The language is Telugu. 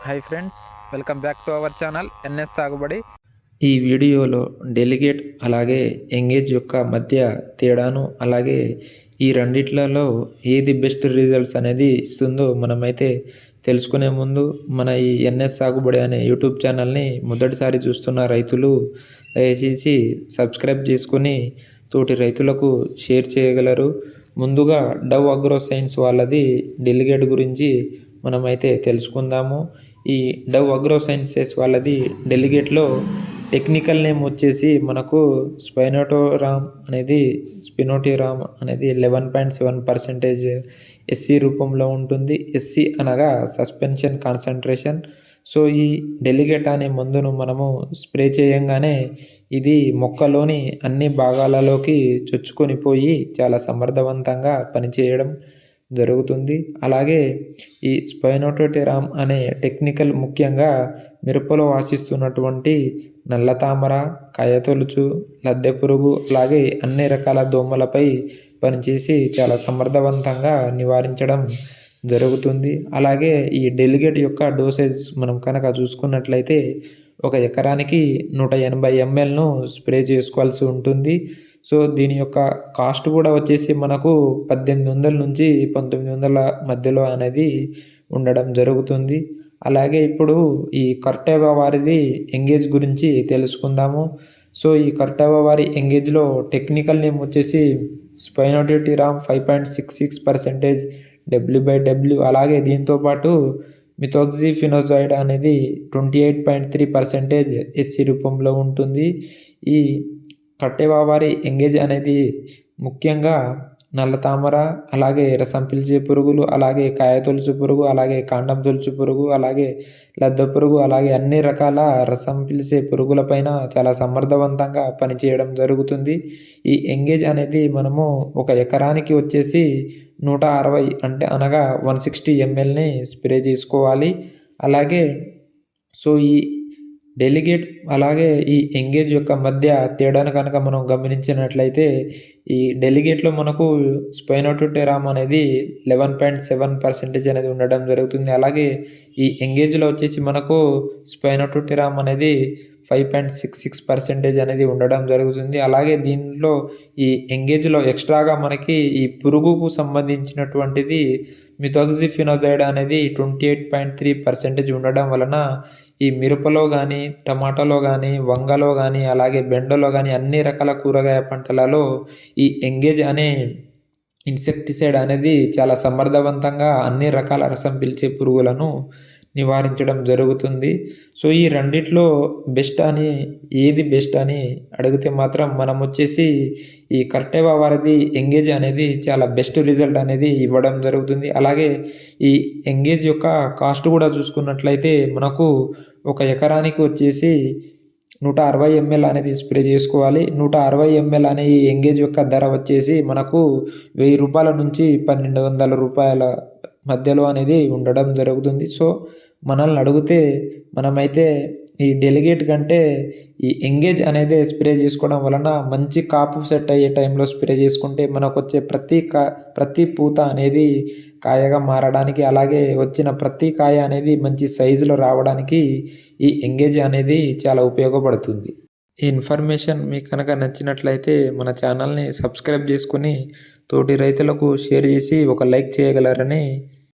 Hi friends, welcome back to our channel NS Sagubadi. ఈ వీడియోలో డెలిగేట్ అలాగే ఎంగేజ్ యొక్క మధ్య తేడాను, అలాగే ఈ రెండిట్లలో ఏది బెస్ట్ రిజల్ట్స్ అనేది ఇస్తుందో మనమైతే తెలుసుకునే ముందు మన ఈ ఎన్ఎస్ సాగుబడి అనే యూట్యూబ్ ఛానల్ని మొదటిసారి చూస్తున్న రైతులు దయచేసి సబ్స్క్రైబ్ చేసుకొని తోటి రైతులకు షేర్ చేయగలరు. ముందుగా డవ్ అగ్రో సైన్స్ వాళ్ళది డెలిగేట్ గురించి మనమైతే తెలుసుకుందాము. ఈ డవ్ అగ్రో సైన్సెస్ వాళ్ళది డెలిగేట్లో టెక్నికల్ నేమ్ వచ్చేసి మనకు స్పినోటిరామ్ అనేది 11.7% ఎస్సీ రూపంలో ఉంటుంది. ఎస్సీ అనగా సస్పెన్షన్ కాన్సన్ట్రేషన్. సో ఈ డెలిగేట్ అనే మందును మనము స్ప్రే చేయంగానే ఇది మొక్కలోని అన్ని భాగాలలోకి చొచ్చుకొని పోయి చాలా సమర్థవంతంగా పనిచేయడం జరుగుతుంది. అలాగే ఈ స్పైనోటోటెరామ్ అనే టెక్నికల్ ముఖ్యంగా మిరపలో ఆశిస్తున్నటువంటి నల్ల తామర, కాయతొలుచు, లద్దె పురుగు, అలాగే అన్ని రకాల దోమలపై పనిచేసి చాలా సమర్థవంతంగా నివారించడం జరుగుతుంది. అలాగే ఈ డెలిగేట్ యొక్క డోసేజ్ మనం కనుక చూసుకున్నట్లయితే 1 ఎకరానికి 180 mlను స్ప్రే చేసుకోవాల్సి ఉంటుంది. సో దీని యొక్క కాస్ట్ కూడా వచ్చేసి మనకు 1800 నుంచి 1900 మధ్యలో అనేది ఉండడం జరుగుతుంది. అలాగే ఇప్పుడు ఈ కర్టెవా వారిది ఎంగేజ్ గురించి తెలుసుకుందాము. సో ఈ కర్టెవా వారి ఎంగేజ్లో టెక్నికల్ నేమ్ వచ్చేసి స్పైనోటిరామ్ 5.66% W/W. అలాగే దీంతోపాటు మిథోక్సిఫినోజాయిడ్ అనేది 28.3% ఎస్సీ రూపంలో ఉంటుంది. ఈ కర్టెవా వారి ఎంగేజ్ అనేది ముఖ్యంగా నల్ల తామర, అలాగే రసం పీల్చే పురుగులు, అలాగే కాయ తొలుచు పురుగు, అలాగే కాండం తొలుచు పురుగు, అలాగే లద్దె పురుగు, అలాగే అన్ని రకాల రసం పీల్చే పురుగులపైన చాలా సమర్థవంతంగా పనిచేయడం జరుగుతుంది. ఈ ఎంగేజ్ అనేది మనము 1 ఎకరానికి వచ్చేసి 160 అనగా 160 mlని స్ప్రే చేసుకోవాలి. అలాగే సో ఈ డెలిగేట్ అలాగే ఈ ఎంగేజ్ యొక్క మధ్య తేడాను కనుక మనం గమనించినట్లయితే ఈ డెలిగేట్లో మనకు స్పైనోటోటెరామ్ అనేది 11.7% అనేది ఉండడం జరుగుతుంది. అలాగే ఈ ఎంగేజ్లో వచ్చేసి మనకు స్పైనోటోటెరామ్ అనేది 5.66% అనేది ఉండడం జరుగుతుంది. అలాగే దీంట్లో ఈ ఎంగేజ్లో ఎక్స్ట్రాగా మనకి ఈ పురుగుకు సంబంధించినటువంటిది మిథోక్సిఫినోజాయిడ్ అనేది 28.3% ఉండడం వలన ఈ మిరపలో కానీ, టమాటాలో కానీ, వంగలో కానీ, అలాగే బెండలో కానీ అన్ని రకాల కూరగాయ పంటలలో ఈ ఎంగేజ్ అనే ఇన్సెక్టిసైడ్ అనేది చాలా సమర్థవంతంగా అన్ని రకాల రసం పీల్చే పురుగులను నివారించడం జరుగుతుంది. సో ఈ రెండిట్లో ఏది బెస్ట్ అని అడిగితే మాత్రం మనం వచ్చేసి ఈ కర్టెవా వారిది ఎంగేజ్ అనేది చాలా బెస్ట్ రిజల్ట్ అనేది ఇవ్వడం జరుగుతుంది. అలాగే ఈ ఎంగేజ్ యొక్క కాస్ట్ కూడా చూసుకున్నట్లయితే మనకు 1 ఎకరానికి వచ్చేసి 160 ml అనేది స్ప్రే చేసుకోవాలి. 160 ml అనే ఈ ఎంగేజ్ యొక్క ధర వచ్చేసి మనకు ₹1000 నుంచి ₹1200 మధ్యలో అనేది ఉండడం జరుగుతుంది. సో మనల్ని అడిగితే మనమైతే ఈ డెలిగేట్ కంటే ఈ ఎంగేజ్ అనేది స్ప్రే చేసుకోవడం వలన మంచి కాపు సెట్ అయ్యే టైంలో స్ప్రే చేసుకుంటే మనకు వచ్చే ప్రతి పూత అనేది కాయగా మారడానికి, అలాగే వచ్చిన ప్రతి కాయ అనేది మంచి సైజులో రావడానికి ఈ ఎంగేజ్ అనేది చాలా ఉపయోగపడుతుంది. ఈ ఇన్ఫర్మేషన్ మీకు కనుక నచ్చినట్లయితే మన ఛానల్ని సబ్స్క్రైబ్ చేసుకొని తోటి రైతులకు షేర్ చేసి ఒక లైక్ చేయగలరని